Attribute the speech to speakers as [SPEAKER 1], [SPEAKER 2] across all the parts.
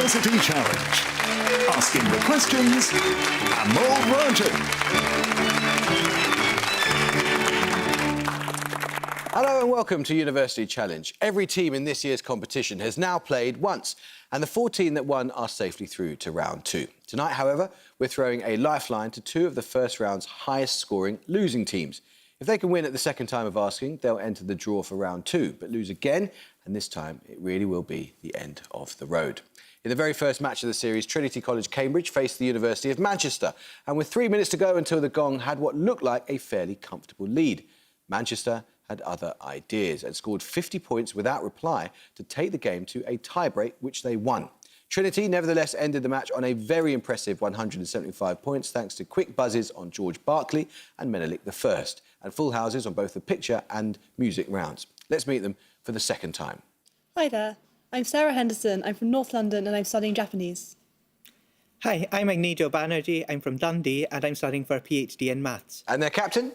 [SPEAKER 1] University Challenge. Asking the questions, Amol Rajan.
[SPEAKER 2] Hello and welcome to University Challenge. Every team in this year's competition has now played once, and the 14 that won are safely through to round 2. Tonight, however, we're throwing a lifeline to 2 of the first round's highest-scoring losing teams. If they can win at the second time of asking, they'll enter the draw for round 2, but lose again, and this time it really will be the end of the road. In the very first match of the series, Trinity College Cambridge faced the University of Manchester, and with 3 minutes to go until the gong had what looked like a fairly comfortable lead. Manchester had other ideas and scored 50 points without reply to take the game to a tie-break, which they won. Trinity nevertheless ended the match on a very impressive 175 points thanks to quick buzzes on George Barkley and Menelik I, and full houses on both the picture and music rounds. Let's meet them for the second time.
[SPEAKER 3] Hi there, I'm Sarah Henderson, I'm from North London and I'm studying Japanese.
[SPEAKER 4] Hi, I'm Agnijo Banerjee, I'm from Dundee and I'm studying for a PhD in maths.
[SPEAKER 2] And their captain?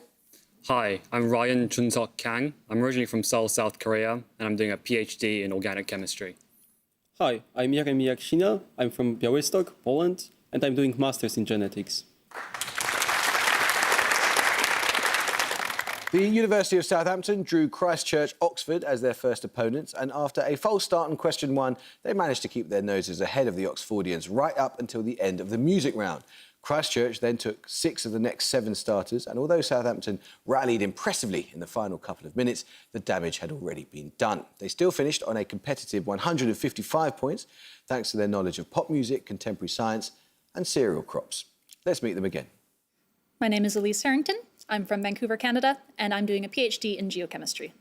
[SPEAKER 5] Hi, I'm Ryan Chunseok Kang. I'm originally from Seoul, South Korea, and I'm doing a PhD in organic chemistry.
[SPEAKER 6] Hi, I'm Jeremiah Ksina. I'm from Białystok, Poland, and I'm doing masters in genetics.
[SPEAKER 2] The University of Southampton drew Christchurch Oxford as their first opponents, and after a false start on question 1, they managed to keep their noses ahead of the Oxfordians right up until the end of the music round. Christchurch then took 6 of the next 7 starters, and although Southampton rallied impressively in the final couple of minutes, the damage had already been done. They still finished on a competitive 155 points, thanks to their knowledge of pop music, contemporary science and cereal crops. Let's meet them again.
[SPEAKER 7] My name is Elise Harrington. I'm from Vancouver, Canada, and I'm doing a PhD in geochemistry.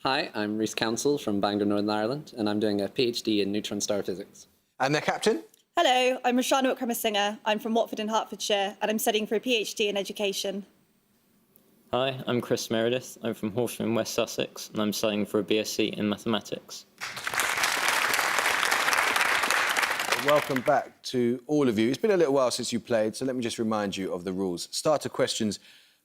[SPEAKER 8] Hi, I'm Rhys Council from Bangor, Northern Ireland, and I'm doing a PhD in neutron star physics.
[SPEAKER 2] And their captain?
[SPEAKER 3] Hello, I'm Roshana Wickramasinghe. I'm from Watford in Hertfordshire and I'm studying for a PhD in education.
[SPEAKER 9] Hi, I'm Chris Meredith. I'm from Horsham in West Sussex and I'm studying for a BSc in mathematics.
[SPEAKER 2] Welcome back to all of you. It's been a little while since you played, so let me just remind you of the rules. Starter questions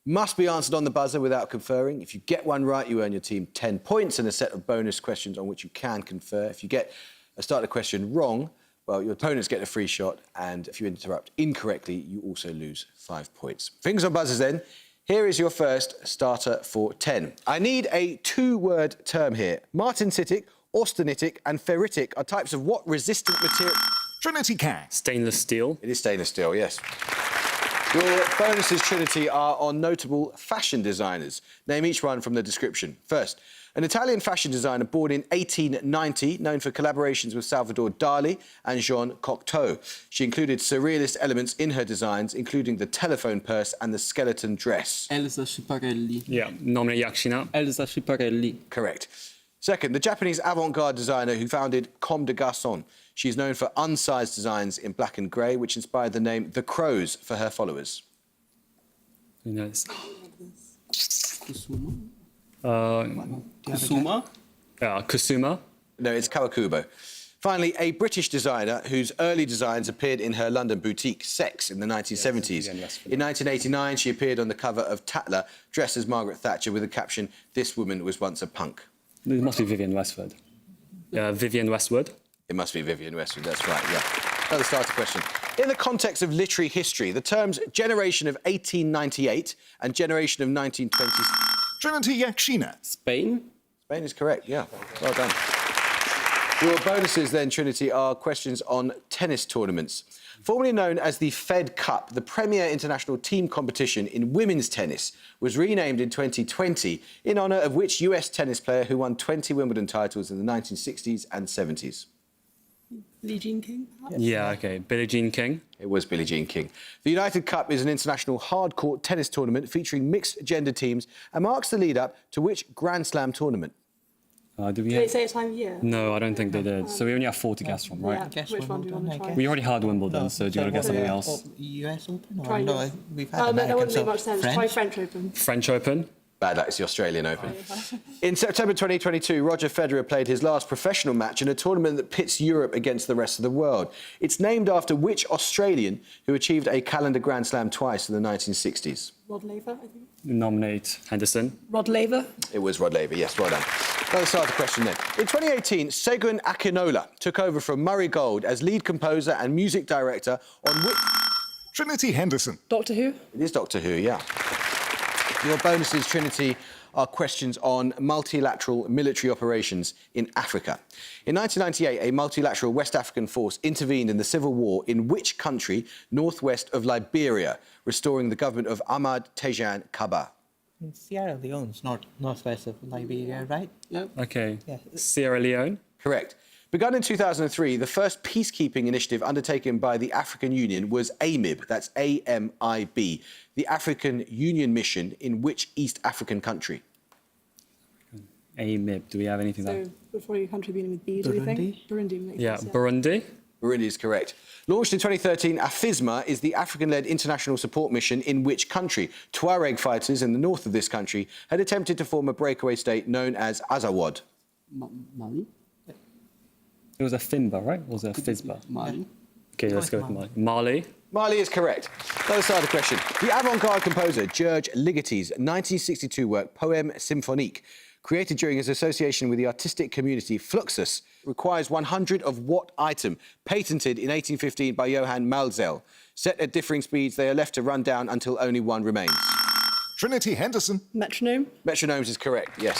[SPEAKER 2] must be answered on the buzzer without conferring. If you get one right, you earn your team 10 points and a set of bonus questions on which you can confer. If you get a starter question wrong, well, your opponents get a free shot, and if you interrupt incorrectly, you also lose 5 points. Fingers on buzzers then. Here is your first starter for 10. I need a 2-word term here. Martensitic, austenitic and ferritic are types of what resistant material?
[SPEAKER 1] Trinity Kang.
[SPEAKER 5] Stainless steel.
[SPEAKER 2] It is stainless steel, yes. Your bonuses, Trinity, are on notable fashion designers. Name each one from the description. First, an Italian fashion designer born in 1890, known for collaborations with Salvador Dali and Jean Cocteau. She included surrealist elements in her designs, including the telephone purse and the skeleton dress.
[SPEAKER 6] Elsa Schiaparelli.
[SPEAKER 5] Yeah, nominate Yakshina.
[SPEAKER 6] Elsa Schiaparelli.
[SPEAKER 2] Correct. Second, the Japanese avant-garde designer who founded Comme des Garçons. She's known for unsized designs in black and grey, which inspired the name The Crows for her followers.
[SPEAKER 5] Who knows?
[SPEAKER 6] Kusuma? Kusuma?
[SPEAKER 5] Kusuma.
[SPEAKER 2] No, it's Kawakubo. Finally, a British designer whose early designs appeared in her London boutique, Sex, in the 1970s. In 1989, she appeared on the cover of Tatler, dressed as Margaret Thatcher, with the caption, "This woman was once a punk."
[SPEAKER 5] It must be Vivienne Westwood. Vivienne Westwood.
[SPEAKER 2] It must be Vivienne Westwood, that's right, yeah. Another starter question. In the context of literary history, the terms generation of 1898 and generation of 1920s...
[SPEAKER 1] Trinity Yakshina.
[SPEAKER 6] Spain?
[SPEAKER 2] Spain is correct, yeah. Well done. Your bonuses then, Trinity, are questions on tennis tournaments. Formerly known as the Fed Cup, the premier international team competition in women's tennis was renamed in 2020 in honour of which US tennis player who won 20 Wimbledon titles in the 1960s and 70s?
[SPEAKER 3] Billie Jean King, perhaps?
[SPEAKER 5] Yeah, OK. Billie Jean King.
[SPEAKER 2] It was Billie Jean King. The United Cup is an international hard-court tennis tournament featuring mixed-gender teams and marks the lead-up to which Grand Slam tournament?
[SPEAKER 3] Did they say a time of year?
[SPEAKER 5] No, I don't think they did. So we only have 4 to guess from, right?
[SPEAKER 3] Yeah. Which one do you want to try?
[SPEAKER 5] We already had Wimbledon, so do you want to guess something else?
[SPEAKER 4] US Open?
[SPEAKER 3] Try
[SPEAKER 4] No, we've had American,
[SPEAKER 3] that wouldn't make much sense.
[SPEAKER 4] French.
[SPEAKER 3] Try French Open.
[SPEAKER 5] French Open.
[SPEAKER 2] Bad luck, it's the Australian Open. In September 2022, Roger Federer played his last professional match in a tournament that pits Europe against the rest of the world. It's named after which Australian who achieved a calendar Grand Slam twice in the 1960s?
[SPEAKER 3] Rod Laver, I think.
[SPEAKER 5] Nominate Henderson.
[SPEAKER 3] Rod Laver.
[SPEAKER 2] It was Rod Laver, yes, well done. Another starter question then. In 2018, Segun Akinola took over from Murray Gold as lead composer and music director on which...
[SPEAKER 1] Trinity Henderson.
[SPEAKER 10] Doctor Who?
[SPEAKER 2] It is Doctor Who, yeah. Your bonuses, Trinity, are questions on multilateral military operations in Africa. In 1998, a multilateral West African force intervened in the civil war in which country northwest of Liberia, restoring the government of Ahmad Tejan Kaba?
[SPEAKER 4] Sierra Leone's northwest of Liberia, right?
[SPEAKER 6] Yeah.
[SPEAKER 5] Okay.
[SPEAKER 4] Yeah.
[SPEAKER 5] Sierra Leone.
[SPEAKER 2] Correct. Begun in 2003, the first peacekeeping initiative undertaken by the African Union was AMIB, that's A-M-I-B, the African Union Mission in which East African country?
[SPEAKER 5] AMIB. Do we have anything there?
[SPEAKER 10] So, before your country beginning with B, do we think? Burundi makes
[SPEAKER 5] Yeah,
[SPEAKER 10] sense,
[SPEAKER 5] Burundi.
[SPEAKER 2] Burundi is correct. Launched in 2013, AFISMA is the African-led international support mission in which country? Tuareg fighters in the north of this country had attempted to form a breakaway state known as Azawad.
[SPEAKER 6] Mali?
[SPEAKER 5] It was a FINBA, right? Or was it a FISBA?
[SPEAKER 6] Mali?
[SPEAKER 5] Okay, let's go with Mali. Mali.
[SPEAKER 2] Mali is correct. Another starter question. The avant-garde composer George Ligety's 1962 work, Poème symphonique, created during his association with the artistic community Fluxus, requires 100 of what item? Patented in 1815 by Johann Malzel. Set at differing speeds, they are left to run down until only one remains.
[SPEAKER 1] Trinity Henderson.
[SPEAKER 10] Metronome?
[SPEAKER 2] Metronomes is correct, yes.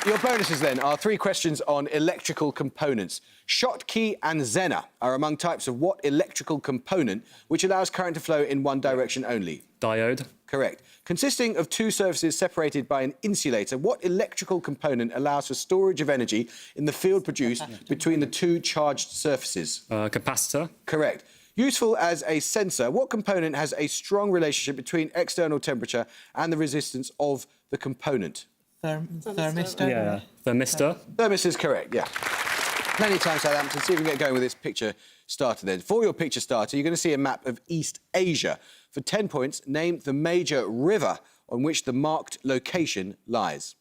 [SPEAKER 2] Your bonuses, then, are 3 questions on electrical components. Schottky and Zener are among types of what electrical component which allows current to flow in one direction only?
[SPEAKER 5] Diode.
[SPEAKER 2] Correct. Consisting of 2 surfaces separated by an insulator, what electrical component allows for storage of energy in the field produced between the 2 charged surfaces?
[SPEAKER 5] Capacitor.
[SPEAKER 2] Correct. Useful as a sensor, what component has a strong relationship between external temperature and the resistance of the component?
[SPEAKER 4] Thermistor?
[SPEAKER 5] Yeah. Thermistor.
[SPEAKER 2] Thermos is correct, yeah. Plenty of time, Southampton. See if we can get going with this picture starter then. For your picture starter, you're going to see a map of East Asia. For 10 points, name the major river on which the marked location lies.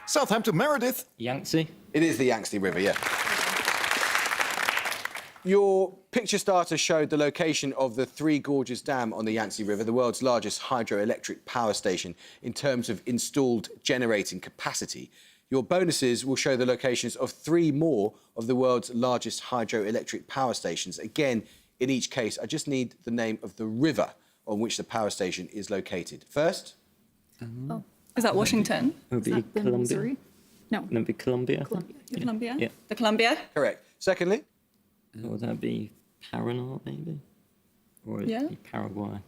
[SPEAKER 1] Southampton Meredith.
[SPEAKER 9] Yangtze.
[SPEAKER 2] It is the Yangtze River, yeah. Your picture starter showed the location of the Three Gorges Dam on the Yangtze River, the world's largest hydroelectric power station in terms of installed generating capacity. Your bonuses will show the locations of 3 more of the world's largest hydroelectric power stations. Again, in each case, I just need the name of the river on which the power station is located. First?
[SPEAKER 3] Oh. Is that Washington?
[SPEAKER 9] It would be
[SPEAKER 7] Then
[SPEAKER 9] Columbia.
[SPEAKER 7] Missouri? No.
[SPEAKER 9] It would be Columbia.
[SPEAKER 3] The Columbia?
[SPEAKER 9] Yeah.
[SPEAKER 3] The Columbia?
[SPEAKER 2] Correct. Secondly?
[SPEAKER 9] Or would that be Paraná, maybe? Or would
[SPEAKER 3] Yeah.
[SPEAKER 9] it be Paraguay?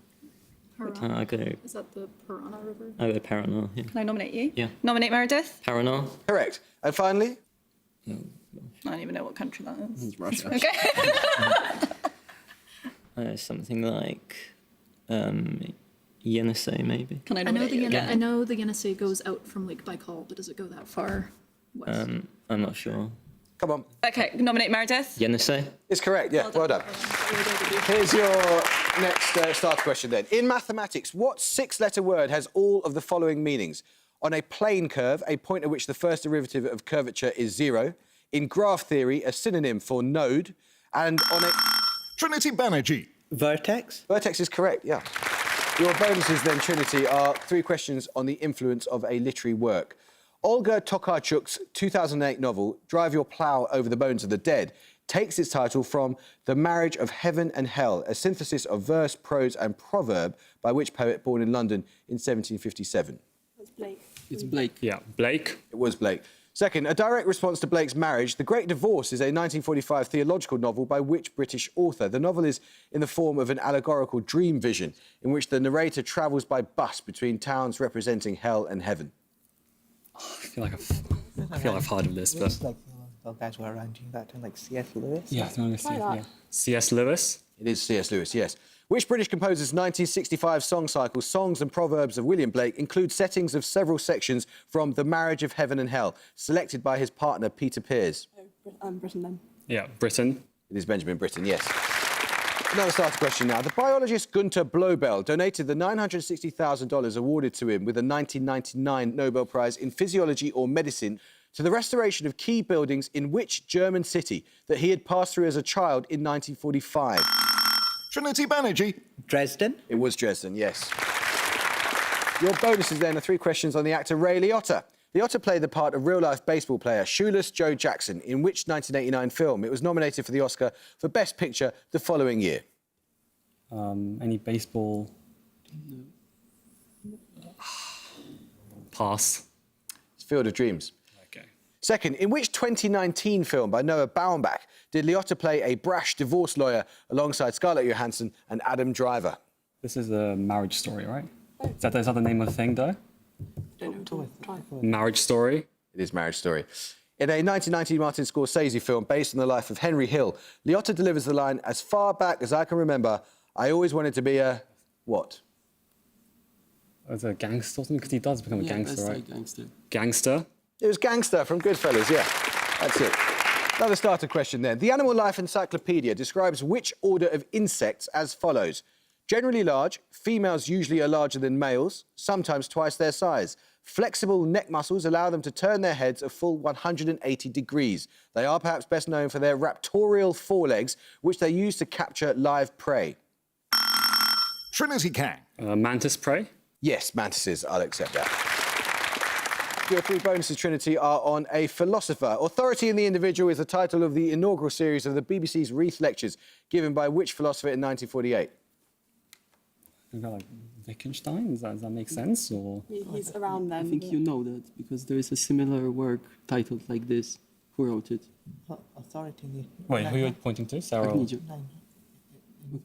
[SPEAKER 7] Parana.
[SPEAKER 9] I go
[SPEAKER 7] Is that the Parana River?
[SPEAKER 9] Paraná, yeah.
[SPEAKER 3] Can I nominate you?
[SPEAKER 9] Yeah.
[SPEAKER 3] Nominate Meredith?
[SPEAKER 9] Paraná?
[SPEAKER 2] Correct. And finally?
[SPEAKER 3] I don't even know what country that is.
[SPEAKER 6] It's Russia.
[SPEAKER 3] Okay.
[SPEAKER 9] Something like Yenisei, maybe?
[SPEAKER 3] Can I
[SPEAKER 7] I know
[SPEAKER 3] nominate
[SPEAKER 7] the
[SPEAKER 3] you again?
[SPEAKER 7] I know the Yenisei goes out from Lake Baikal, but does it go that far west?
[SPEAKER 9] I'm not sure.
[SPEAKER 2] Come on.
[SPEAKER 3] Okay, nominate Meredith.
[SPEAKER 9] Yenisei?
[SPEAKER 2] It's correct, yeah. Well done. Here's your next start question then. In mathematics, what 6-letter word has all of the following meanings? On a plane curve, a point at which the first derivative of curvature is 0. In graph theory, a synonym for node. And on a...
[SPEAKER 1] Trinity Banerjee.
[SPEAKER 4] Vertex?
[SPEAKER 2] Vertex is correct, yeah. Your bonuses then, Trinity, are 3 questions on the influence of a literary work. Olga Tokarczuk's 2008 novel, Drive Your Plough Over the Bones of the Dead, takes its title from The Marriage of Heaven and Hell, a synthesis of verse, prose and proverb by which poet born in London in 1757?
[SPEAKER 10] That's Blake.
[SPEAKER 6] It's Blake.
[SPEAKER 5] Yeah. Blake.
[SPEAKER 2] It was Blake. Second, a direct response to Blake's marriage, The Great Divorce is a 1945 theological novel by which British author? The novel is in the form of an allegorical dream vision in which the narrator travels by bus between towns representing hell and heaven.
[SPEAKER 5] I feel like I've heard of this, but...
[SPEAKER 4] Like the guys were around you that time, like C.S. Lewis?
[SPEAKER 5] Yeah,
[SPEAKER 10] that.
[SPEAKER 5] C.S. Lewis.
[SPEAKER 2] It is C.S. Lewis, yes. Which British composer's 1965 song cycle, Songs and Proverbs of William Blake, includes settings of several sections from The Marriage of Heaven and Hell, selected by his partner, Peter Pears?
[SPEAKER 10] Britain then.
[SPEAKER 5] Yeah, Britain.
[SPEAKER 2] It is Benjamin Britten, yes. Another starter question now. The biologist Gunther Blobel donated the $960,000 awarded to him with the 1999 Nobel Prize in Physiology or Medicine to the restoration of key buildings in which German city that he had passed through as a child in 1945?
[SPEAKER 1] Trinity Banerjee.
[SPEAKER 4] Dresden?
[SPEAKER 2] It was Dresden, yes. Your bonuses then are 3 questions on the actor Ray Liotta. Liotta played the part of real-life baseball player Shoeless Joe Jackson in which 1989 film? It was nominated for the Oscar for Best Picture the following year.
[SPEAKER 5] Any baseball? Pass.
[SPEAKER 2] It's Field of Dreams.
[SPEAKER 5] Okay.
[SPEAKER 2] Second, in which 2019 film by Noah Baumbach did Liotta play a brash divorce lawyer alongside Scarlett Johansson and Adam Driver?
[SPEAKER 5] This is a Marriage Story, right? Is that the name of the thing, though?
[SPEAKER 10] Don't know. Try.
[SPEAKER 5] Marriage Story.
[SPEAKER 2] It is Marriage Story. In a 1990 Martin Scorsese film based on the life of Henry Hill, Liotta delivers the line, "As far back as I can remember, I always wanted to be a..." what?
[SPEAKER 5] As a gangster or something? Because he does become a gangster,
[SPEAKER 6] that's
[SPEAKER 5] right?
[SPEAKER 6] like gangster.
[SPEAKER 5] Gangster?
[SPEAKER 2] It was Gangster from Goodfellas, yeah. That's it. Another starter question then. The Animal Life Encyclopedia describes which order of insects as follows. Generally large, females usually are larger than males, sometimes twice their size. Flexible neck muscles allow them to turn their heads a full 180 degrees. They are perhaps best known for their raptorial forelegs, which they use to capture live prey.
[SPEAKER 1] Trinity Kang.
[SPEAKER 5] Mantis prey?
[SPEAKER 2] Yes, mantises, I'll accept that. Your 3 bonuses, Trinity, are on a philosopher. Authority in the Individual is the title of the inaugural series of the BBC's Reith Lectures, given by which philosopher in 1948?
[SPEAKER 5] We've got like Wittgenstein. Does that make sense? Or
[SPEAKER 10] He's around then.
[SPEAKER 6] I think you know that because there is a similar work titled like this. Who wrote it?
[SPEAKER 4] Authority.
[SPEAKER 5] wait, who are you pointing to? Sarah?
[SPEAKER 6] Agnew.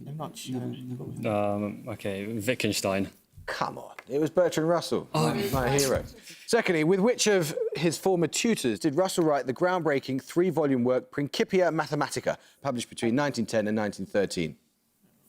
[SPEAKER 4] I'm not sure.
[SPEAKER 5] Okay, Wittgenstein.
[SPEAKER 2] Come on, it was Bertrand Russell, my hero. Secondly, with which of his former tutors did Russell write the groundbreaking 3-volume work Principia Mathematica, published between 1910 and 1913?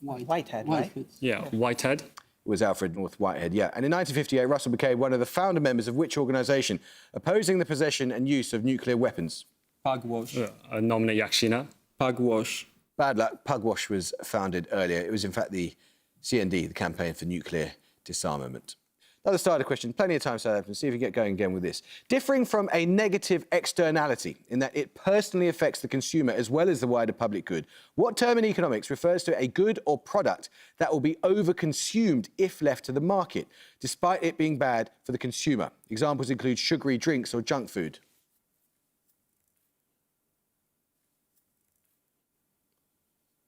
[SPEAKER 4] Whitehead, right?
[SPEAKER 5] Yeah, Whitehead.
[SPEAKER 2] It was Alfred North Whitehead, yeah. And in 1958, Russell became one of the founder members of which organisation, opposing the possession and use of nuclear weapons?
[SPEAKER 6] Pugwash.
[SPEAKER 5] Nominate Yakshina.
[SPEAKER 6] Pugwash.
[SPEAKER 2] Bad luck, Pugwash was founded earlier. It was, in fact, the CND, the Campaign for Nuclear Disarmament. Another starter question, plenty of time, Southampton, see if you get going again with this. Differing from a negative externality in that it personally affects the consumer as well as the wider public good, what term in economics refers to a good or product that will be overconsumed if left to the market, despite it being bad for the consumer? Examples include sugary drinks or junk food.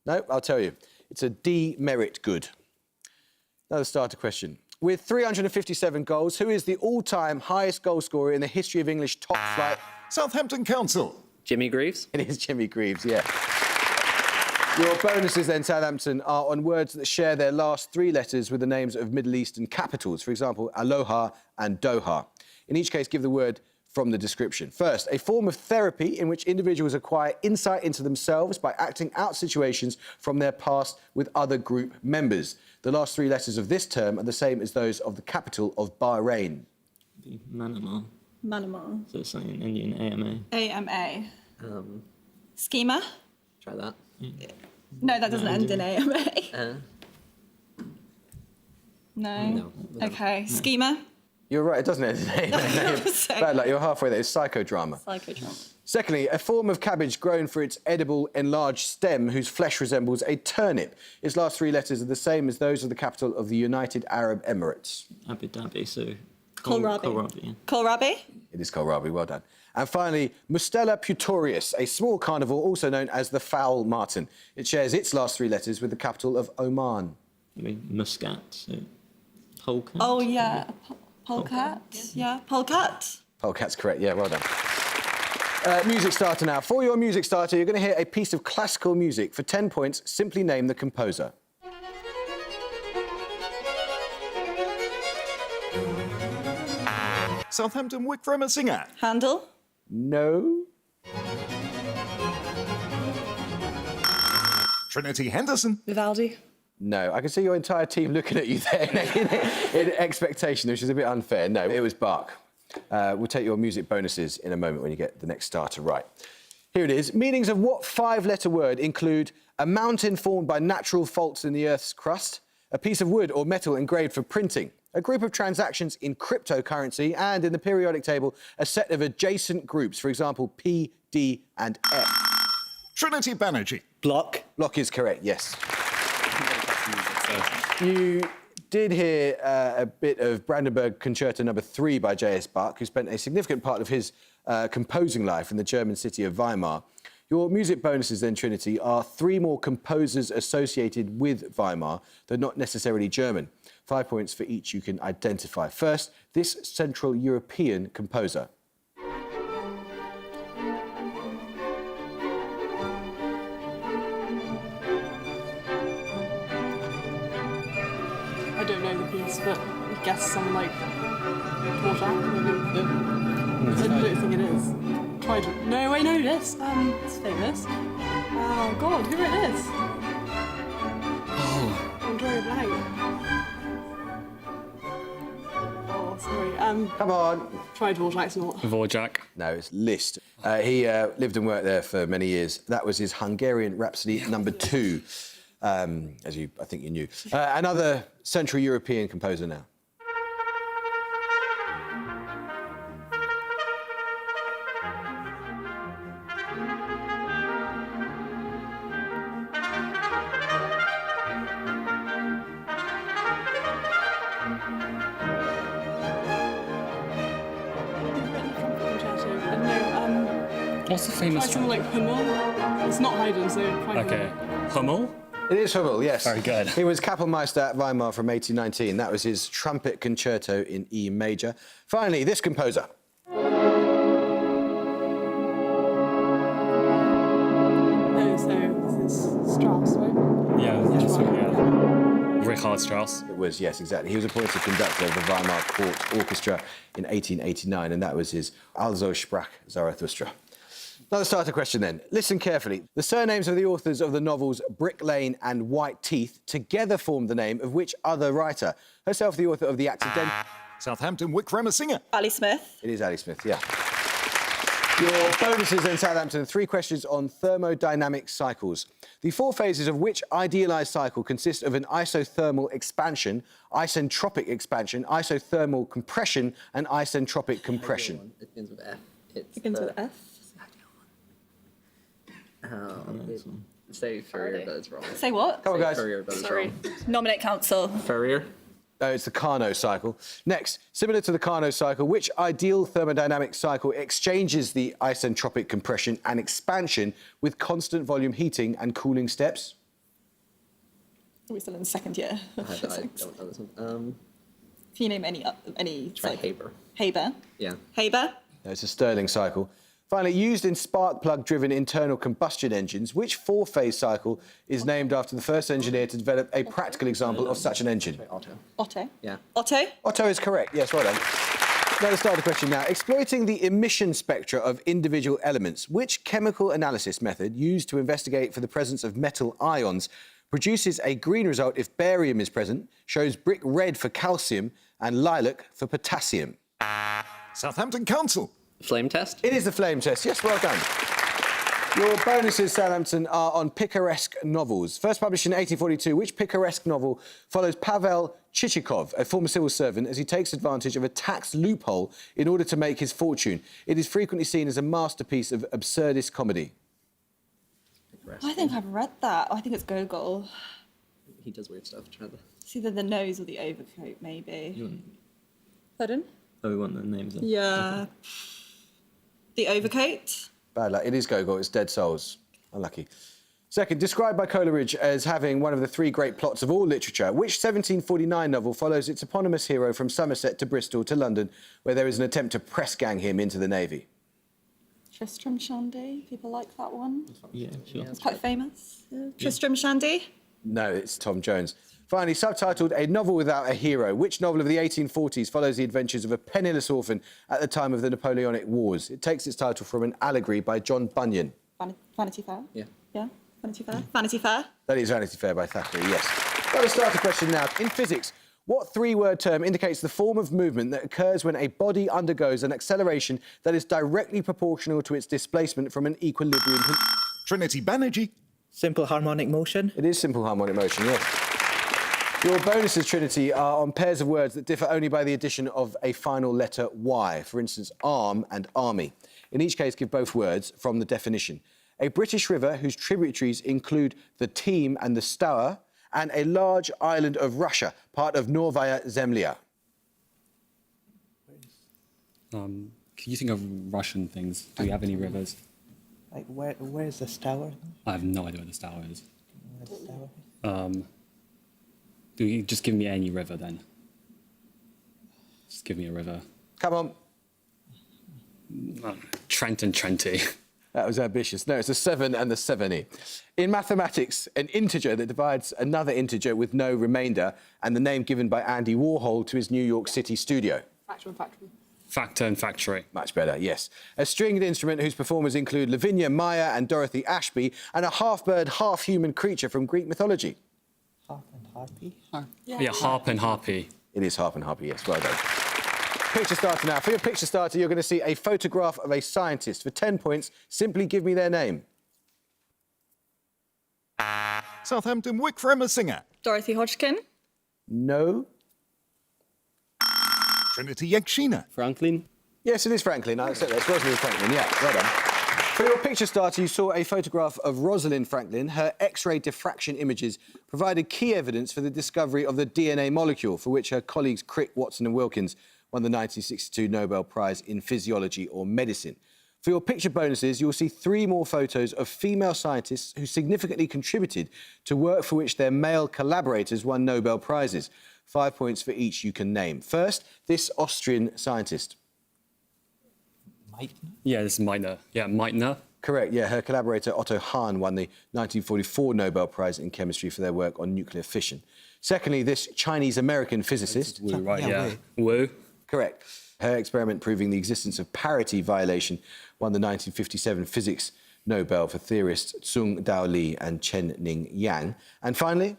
[SPEAKER 2] No, I'll tell you. It's a demerit good. Another starter question. With 357 goals, who is the all-time highest goal scorer in the history of English top flight?
[SPEAKER 1] Southampton Council.
[SPEAKER 8] Jimmy Greaves.
[SPEAKER 2] It is Jimmy Greaves, yeah. Your bonuses then, Southampton, are on words that share their last 3 letters with the names of Middle Eastern capitals. For example, Aloha and Doha. In each case, give the word from the description. First, a form of therapy in which individuals acquire insight into themselves by acting out situations from their past with other group members. The last 3 letters of this term are the same as those of the capital of Bahrain.
[SPEAKER 9] Manama.
[SPEAKER 3] Manama.
[SPEAKER 9] So it's like an Indian AMA.
[SPEAKER 3] AMA. Schema?
[SPEAKER 8] Try that.
[SPEAKER 3] No, that doesn't end in AMA. No.
[SPEAKER 8] No.
[SPEAKER 3] Okay. Schema?
[SPEAKER 2] You're right, it doesn't end in AMA. Bad luck, you're halfway there. It's psychodrama.
[SPEAKER 3] Psychodrama.
[SPEAKER 2] Secondly, a form of cabbage grown for its edible enlarged stem whose flesh resembles a turnip. Its last 3 letters are the same as those of the capital of the United Arab Emirates.
[SPEAKER 9] Abu Dhabi, so...
[SPEAKER 3] Kohlrabi.
[SPEAKER 9] Kohlrabi, yeah.
[SPEAKER 3] Kohlrabi?
[SPEAKER 2] It is kohlrabi, well done. And finally, Mustela putorius, a small carnivore also known as the fowl martin. It shares its last 3 letters with the capital of Oman.
[SPEAKER 9] I mean, Muscat, so... Polecat?
[SPEAKER 3] Oh, yeah. Polecat? Yeah. Polecat?
[SPEAKER 2] Polecat's correct, yeah, well done. Music starter now. For your music starter, you're going to hear a piece of classical music. For 10 points, simply name the composer.
[SPEAKER 1] Southampton Wickfremasinger.
[SPEAKER 3] Handel?
[SPEAKER 2] No.
[SPEAKER 1] Trinity Henderson.
[SPEAKER 10] Vivaldi.
[SPEAKER 2] No. I can see your entire team looking at you there in expectation, which is a bit unfair. No, it was Bach. We'll take your music bonuses in a moment when you get the next starter right. Here it is. Meanings of what 5-letter word include a mountain formed by natural faults in the Earth's crust, a piece of wood or metal engraved for printing, a group of transactions in cryptocurrency, and in the periodic table, a set of adjacent groups, for example, P, D, and F.
[SPEAKER 1] Trinity Banerjee.
[SPEAKER 4] Block.
[SPEAKER 2] Block is correct, yes. You did hear a bit of Brandenburg Concerto No. 3 by J.S. Bach, who spent a significant part of his composing life in the German city of Weimar. Your music bonuses then, Trinity, are 3 more composers associated with Weimar, though not necessarily German. 5 points for each you can identify. First, this Central European composer.
[SPEAKER 10] I don't know the piece, but I guess someone like Dvorak, maybe. I don't think it is. Tried. No, I know this. It's famous. Oh God, who wrote this? Oh. I'm drawing a blank. Oh, sorry.
[SPEAKER 2] Come on.
[SPEAKER 10] Tried Dvorak's not.
[SPEAKER 5] Dvorak.
[SPEAKER 2] No, it's Liszt. He lived and worked there for many years. That was his Hungarian Rhapsody No. 2, as I think you knew. Another Central European composer now.
[SPEAKER 5] What's the famous
[SPEAKER 10] Try someone like Hummel. It's not Haydn, so try
[SPEAKER 5] Okay. Hummel?
[SPEAKER 2] It is Hummel, yes.
[SPEAKER 5] Very good.
[SPEAKER 2] He was Kapellmeister at Weimar from 1819. That was his trumpet concerto in E major. Finally, this composer.
[SPEAKER 10] Oh, so this is Strauss, right?
[SPEAKER 5] Yeah, that's right, yeah. Richard Strauss.
[SPEAKER 2] It was, yes, exactly. He was appointed conductor of the Weimar Court Orchestra in 1889, and that was his Also sprach Zarathustra. Another starter question then. Listen carefully. The surnames of the authors of the novels Brick Lane and White Teeth together form the name of which other writer? Herself the author of The Accidental...
[SPEAKER 1] Southampton Wickramer singer.
[SPEAKER 3] Ali Smith.
[SPEAKER 2] It is Ali Smith, yeah. Your bonuses in Southampton, 3 questions on thermodynamic cycles. The 4 phases of which idealised cycle consist of an isothermal expansion, isentropic expansion, isothermal compression and isentropic compression.
[SPEAKER 8] It begins with F. It's
[SPEAKER 3] Begins with F.
[SPEAKER 8] Say Fourier, but it's wrong.
[SPEAKER 3] Say what?
[SPEAKER 2] Come on, guys.
[SPEAKER 8] Fourier, but it's
[SPEAKER 3] Sorry.
[SPEAKER 8] wrong.
[SPEAKER 3] Nominate council.
[SPEAKER 8] Fourier?
[SPEAKER 2] No, it's the Carnot cycle. Next, similar to the Carnot cycle, which ideal thermodynamic cycle exchanges the isentropic compression and expansion with constant volume heating and cooling steps?
[SPEAKER 3] Are we still in 2nd year?
[SPEAKER 8] I don't know this one.
[SPEAKER 3] Can you name any
[SPEAKER 8] Try
[SPEAKER 3] cycle?
[SPEAKER 8] Haber.
[SPEAKER 3] Haber.
[SPEAKER 8] Yeah.
[SPEAKER 3] Haber.
[SPEAKER 2] No, it's a Stirling cycle. Finally, used in spark plug-driven internal combustion engines, which 4-phase cycle is named after the first engineer to develop a practical example of such an engine?
[SPEAKER 8] Otto.
[SPEAKER 3] Otto.
[SPEAKER 8] Yeah.
[SPEAKER 3] Otto.
[SPEAKER 2] Otto is correct. Yes, well done. Another starter question now. Exploiting the emission spectra of individual elements, which chemical analysis method used to investigate for the presence of metal ions produces a green result if barium is present, shows brick red for calcium and lilac for potassium?
[SPEAKER 1] Southampton Council.
[SPEAKER 8] Flame test?
[SPEAKER 2] It is the flame test. Yes, well done. Your bonuses, Southampton, are on picaresque novels. First published in 1842, which picaresque novel follows Pavel Chichikov, a former civil servant, as he takes advantage of a tax loophole in order to make his fortune? It is frequently seen as a masterpiece of absurdist comedy.
[SPEAKER 3] I think I've read that. I think it's Gogol.
[SPEAKER 8] He does weird stuff. Try the...
[SPEAKER 3] It's either the nose or the overcoat, maybe. Pardon?
[SPEAKER 9] Oh, we want the names.
[SPEAKER 3] Yeah. The overcoat.
[SPEAKER 2] Bad luck. It is Gogol. It's Dead Souls. Unlucky. Second, described by Coleridge as having one of the 3 great plots of all literature, which 1749 novel follows its eponymous hero from Somerset to Bristol to London, where there is an attempt to press-gang him into the Navy?
[SPEAKER 3] Tristram Shandy. People like that one.
[SPEAKER 9] Yeah, sure.
[SPEAKER 3] It's quite famous. Tristram Shandy.
[SPEAKER 2] No, it's Tom Jones. Finally, subtitled A Novel Without a Hero, which novel of the 1840s follows the adventures of a penniless orphan at the time of the Napoleonic Wars? It takes its title from an allegory by John Bunyan.
[SPEAKER 3] Vanity Fair.
[SPEAKER 8] Yeah.
[SPEAKER 3] Yeah. Vanity Fair. Vanity Fair.
[SPEAKER 2] That is Vanity Fair by Thackeray, yes. Got to start a question now. In physics, what 3-word term indicates the form of movement that occurs when a body undergoes an acceleration that is directly proportional to its displacement from an equilibrium?
[SPEAKER 1] Trinity Banerjee.
[SPEAKER 4] Simple harmonic motion.
[SPEAKER 2] It is simple harmonic motion, yes. Your bonuses, Trinity, are on pairs of words that differ only by the addition of a final letter Y. For instance, arm and army. In each case, give both words from the definition. A British river whose tributaries include the Teme and the Stour, and a large island of Russia, part of Novaya Zemlya?
[SPEAKER 5] Can you think of Russian things? Do we have any rivers?
[SPEAKER 4] Like, where's this tower?
[SPEAKER 5] I have no idea where this tower is.
[SPEAKER 4] Where's the tower?
[SPEAKER 5] Do you just give me any river then? Just give me a river.
[SPEAKER 2] Come on.
[SPEAKER 5] Trent and Trenty.
[SPEAKER 2] That was ambitious. No, it's the 7 and the 7e. In mathematics, an integer that divides another integer with no remainder, and the name given by Andy Warhol to his New York City studio.
[SPEAKER 10] Factor and factory.
[SPEAKER 5] Factor and factory.
[SPEAKER 2] Much better, yes. A stringed instrument whose performers include Lavinia Meyer and Dorothy Ashby, and a half-bird, half-human creature from Greek mythology.
[SPEAKER 4] Harp and harpy?
[SPEAKER 5] Yeah, harp and harpy.
[SPEAKER 2] It is harp and harpy, yes, well done. Picture starter now. For your picture starter, you're going to see a photograph of a scientist. For 10 points, simply give me their name.
[SPEAKER 1] Southampton Wickfrem singer.
[SPEAKER 3] Dorothy Hodgkin.
[SPEAKER 2] No.
[SPEAKER 1] Trinity Yakshina.
[SPEAKER 6] Franklin.
[SPEAKER 2] Yes, it is Franklin. I accept that. It's Rosalind Franklin, yeah, well done. For your picture starter, you saw a photograph of Rosalind Franklin. Her X-ray diffraction images provided key evidence for the discovery of the DNA molecule, for which her colleagues Crick, Watson and Wilkins won the 1962 Nobel Prize in Physiology or Medicine. For your picture bonuses, you'll see 3 more photos of female scientists who significantly contributed to work for which their male collaborators won Nobel Prizes. 5 points for each you can name. First, this Austrian scientist.
[SPEAKER 4] Meitner?
[SPEAKER 5] Yeah, this is Meitner. Yeah, Meitner.
[SPEAKER 2] Correct, yeah. Her collaborator Otto Hahn won the 1944 Nobel Prize in Chemistry for their work on nuclear fission. Secondly, this Chinese-American physicist.
[SPEAKER 5] Wu, right?
[SPEAKER 4] Yeah,
[SPEAKER 5] Yeah. Wu.
[SPEAKER 2] Correct. Her experiment proving the existence of parity violation won the 1957 Physics Nobel for theorists Tsung Dao Li and Chen Ning Yang. And finally...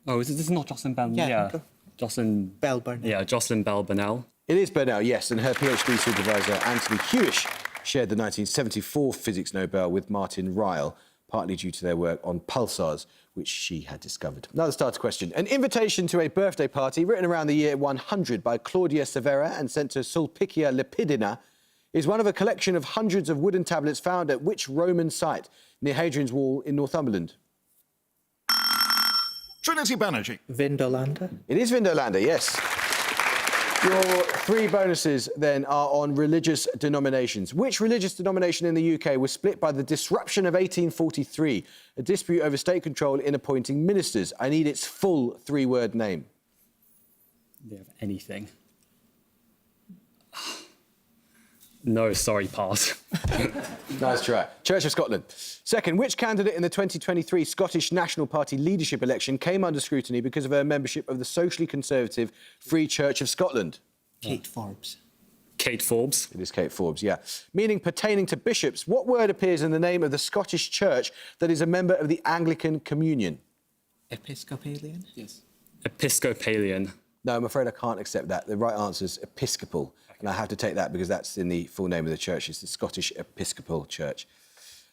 [SPEAKER 5] Oh, this is not Jocelyn Bell.
[SPEAKER 4] Yeah, go.
[SPEAKER 5] Jocelyn
[SPEAKER 4] Bell Burnell.
[SPEAKER 5] Yeah, Jocelyn Bell Burnell.
[SPEAKER 2] It is Burnell, yes, and her PhD supervisor, Anthony Hewish, shared the 1974 Physics Nobel with Martin Ryle, partly due to their work on pulsars, which she had discovered. Another starter question. An invitation to a birthday party written around the year 100 by Claudia Severa and sent to Sulpicia Lepidina is one of a collection of hundreds of wooden tablets found at which Roman site near Hadrian's Wall in Northumberland?
[SPEAKER 1] Trinity Banerjee.
[SPEAKER 4] Vindolanda?
[SPEAKER 2] It is Vindolanda, yes. Your 3 bonuses, then, are on religious denominations. Which religious denomination in the UK was split by the disruption of 1843, a dispute over state control in appointing ministers? I need its full 3-word name.
[SPEAKER 5] Do you have anything? No, sorry, pass.
[SPEAKER 2] Nice try. Church of Scotland. Second, which candidate in the 2023 Scottish National Party leadership election came under scrutiny because of her membership of the socially conservative Free Church of Scotland?
[SPEAKER 4] Kate Forbes.
[SPEAKER 5] Kate Forbes.
[SPEAKER 2] It is Kate Forbes, yeah. Meaning pertaining to bishops, what word appears in the name of the Scottish Church that is a member of the Anglican Communion?
[SPEAKER 4] Episcopalian?
[SPEAKER 6] Yes.
[SPEAKER 5] Episcopalian.
[SPEAKER 2] No, I'm afraid I can't accept that. The right answer is Episcopal. And I have to take that because that's in the full name of the church. It's the Scottish Episcopal Church.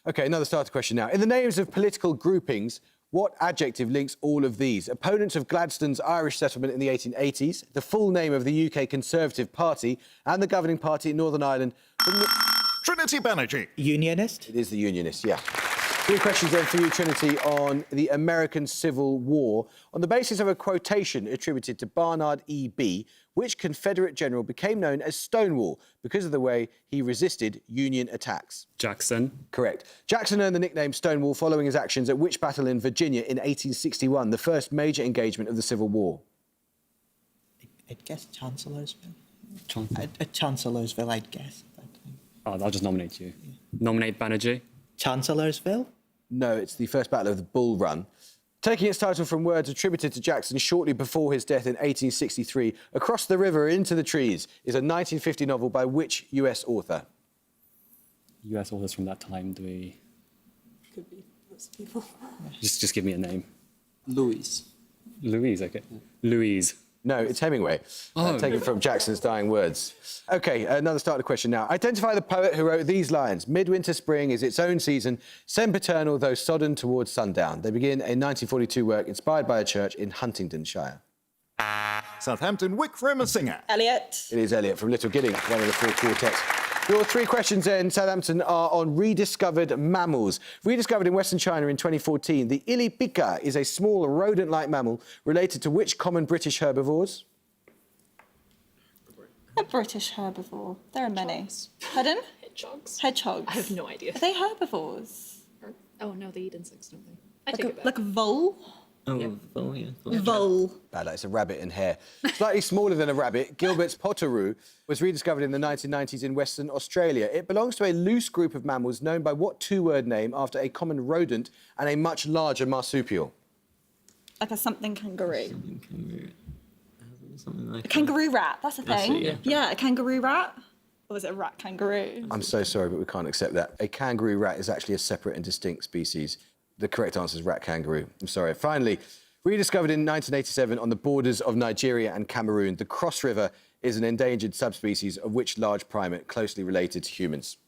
[SPEAKER 2] OK, another starter question now. In the names of political groupings, what adjective links all of these? Opponents of Gladstone's Irish settlement in the 1880s, the full name of the UK Conservative Party, and the governing party in Northern Ireland.
[SPEAKER 1] Trinity Banerjee.
[SPEAKER 4] Unionist?
[SPEAKER 2] It is the Unionists, yeah. 3 questions then for you, Trinity, on the American Civil War. On the basis of a quotation attributed to Barnard E.B., which Confederate general became known as Stonewall because of the way he resisted Union attacks?
[SPEAKER 5] Jackson.
[SPEAKER 2] Correct. Jackson earned the nickname Stonewall following his actions at which battle in Virginia in 1861, the first major engagement of the Civil War?
[SPEAKER 4] I'd guess Chancellorsville.
[SPEAKER 5] Chancellor.
[SPEAKER 4] At Chancellorsville, I'd guess. But,
[SPEAKER 5] Oh, I'll just nominate you. Yeah. Nominate Banerjee.
[SPEAKER 4] Chancellorsville?
[SPEAKER 2] No, it's the first battle of the Bull Run. Taking its title from words attributed to Jackson shortly before his death in 1863, Across the River into the Trees is a 1950 novel by which US author?
[SPEAKER 5] US authors from that time, do we...
[SPEAKER 10] Could be lots of people.
[SPEAKER 5] Just give me a name.
[SPEAKER 6] Louis.
[SPEAKER 5] Louise, OK. Louise.
[SPEAKER 2] No, it's Hemingway. Taken from Jackson's dying words. OK, another starter question now. Identify the poet who wrote these lines. Midwinter spring is its own season, sempiternal though sodden towards sundown. They begin a 1942 work inspired by a church in Huntingdonshire.
[SPEAKER 1] Southampton Wickfrem singer.
[SPEAKER 3] Eliot.
[SPEAKER 2] It is Eliot from Little Gidding, one of the 4 quartets. Your 3 questions then, Southampton, are on rediscovered mammals. Rediscovered in Western China in 2014, the ilipika is a small rodent-like mammal related to which common British herbivores?
[SPEAKER 3] A British herbivore. There are many. Pardon?
[SPEAKER 7] Hedgehogs.
[SPEAKER 3] Hedgehogs.
[SPEAKER 7] I have no idea.
[SPEAKER 3] Are they herbivores?
[SPEAKER 7] Oh no, they eat insects, don't they? I take it back.
[SPEAKER 3] Like a vole?
[SPEAKER 9] Oh, yeah.
[SPEAKER 3] Vole.
[SPEAKER 2] Bad luck, it's a rabbit and hare. Slightly smaller than a rabbit, Gilbert's potteroo was rediscovered in the 1990s in Western Australia. It belongs to a loose group of mammals known by what 2-word name after a common rodent and a much larger marsupial?
[SPEAKER 3] Like a something kangaroo.
[SPEAKER 9] Something like
[SPEAKER 3] A kangaroo rat, that's a
[SPEAKER 9] That's
[SPEAKER 3] thing.
[SPEAKER 9] it,
[SPEAKER 3] Yeah, a kangaroo rat. Or was it a rat kangaroo?
[SPEAKER 2] I'm so sorry, but we can't accept that. A kangaroo rat is actually a separate and distinct species. The correct answer is rat kangaroo. I'm sorry. Finally, rediscovered in 1987 on the borders of Nigeria and Cameroon, the Cross River is an endangered subspecies of which large primate closely related to humans?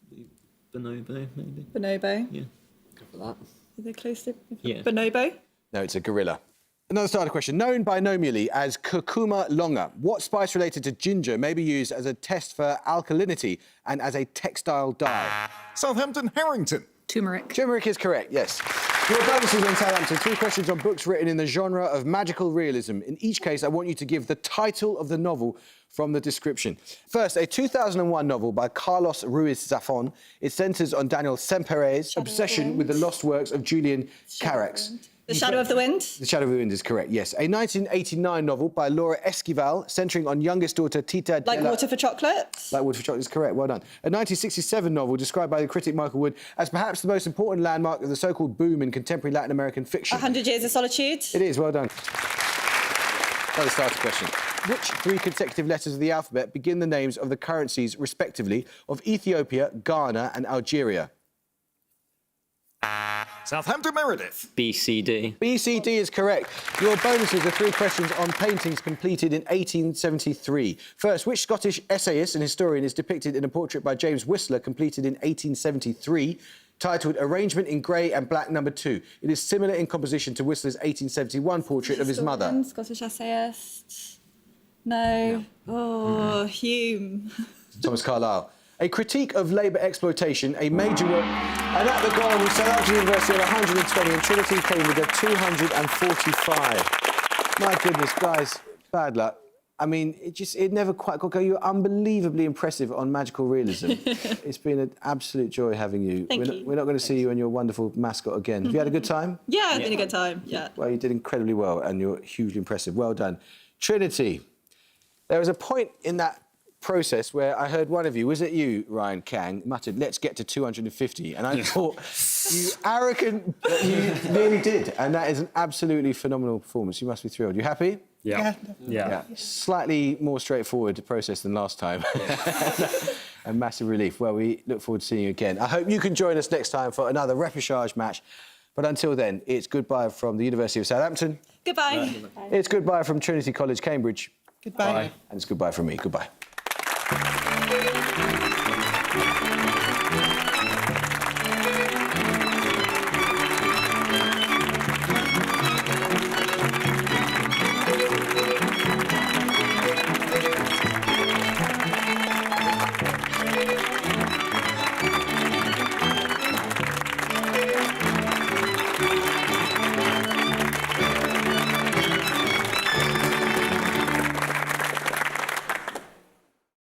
[SPEAKER 9] Bonobo, maybe.
[SPEAKER 3] Bonobo.
[SPEAKER 9] Yeah.
[SPEAKER 8] Go for that.
[SPEAKER 3] Are they close to
[SPEAKER 9] Yeah.
[SPEAKER 3] bonobo?
[SPEAKER 2] No, it's a gorilla. Another starter question. Known binomially as curcuma longa, what spice related to ginger may be used as a test for alkalinity and as a textile dye?
[SPEAKER 1] Southampton Harrington.
[SPEAKER 7] Turmeric.
[SPEAKER 2] Turmeric is correct, yes. Your bonuses on Southampton. 3 questions on books written in the genre of magical realism. In each case, I want you to give the title of the novel from the description. First, a 2001 novel by Carlos Ruiz Zafón. It centres on Daniel Sempere's obsession with the lost works of Julian Carax.
[SPEAKER 3] The Shadow of the Wind?
[SPEAKER 2] The Shadow of the Wind is correct, yes. A 1989 novel by Laura Esquivel, centring on youngest daughter Tita
[SPEAKER 3] Like
[SPEAKER 2] Della...
[SPEAKER 3] Water for Chocolate?
[SPEAKER 2] Like Water for Chocolate is correct, well done. A 1967 novel described by the critic Michael Wood as perhaps the most important landmark of the so-called boom in contemporary Latin American fiction.
[SPEAKER 3] 100 Years of Solitude?
[SPEAKER 2] It is, well done. Another starter question. Which 3 consecutive letters of the alphabet begin the names of the currencies, respectively, of Ethiopia, Ghana and Algeria?
[SPEAKER 1] Southampton Meredith.
[SPEAKER 9] BCD.
[SPEAKER 2] BCD is correct. Your bonuses are 3 questions on paintings completed in 1873. First, which Scottish essayist and historian is depicted in a portrait by James Whistler completed in 1873, titled Arrangement in Grey and Black No. 2? It is similar in composition to Whistler's 1871 portrait of his mother.
[SPEAKER 3] Historian, Scottish essayist. No. Oh, Hume.
[SPEAKER 2] Thomas Carlyle. A critique of labour exploitation, a major work... And at the goal, Southampton University had 120 and Trinity came with a 245. My goodness, guys, bad luck. I mean, it never quite got going. You're unbelievably impressive on magical realism. It's been an absolute joy having you.
[SPEAKER 3] Thank you.
[SPEAKER 2] We're not going to see you and your wonderful mascot again. Have you had a good time?
[SPEAKER 3] Yeah, it's been a good time, yeah.
[SPEAKER 2] Well, you did incredibly well and you're hugely impressive. Well done. Trinity, there was a point in that process where I heard one of you, was it you, Ryan Kang, muttered, let's get to 250. And I thought, you arrogant, but you nearly did. And that is an absolutely phenomenal performance. You must be thrilled. You happy?
[SPEAKER 5] Yeah.
[SPEAKER 2] Slightly more straightforward process than last time. And massive relief. Well, we look forward to seeing you again. I hope you can join us next time for another repechage match. But until then, it's goodbye from the University of Southampton.
[SPEAKER 3] Goodbye.
[SPEAKER 2] It's goodbye from Trinity College, Cambridge.
[SPEAKER 4] Goodbye.
[SPEAKER 2] And it's goodbye from me. Goodbye.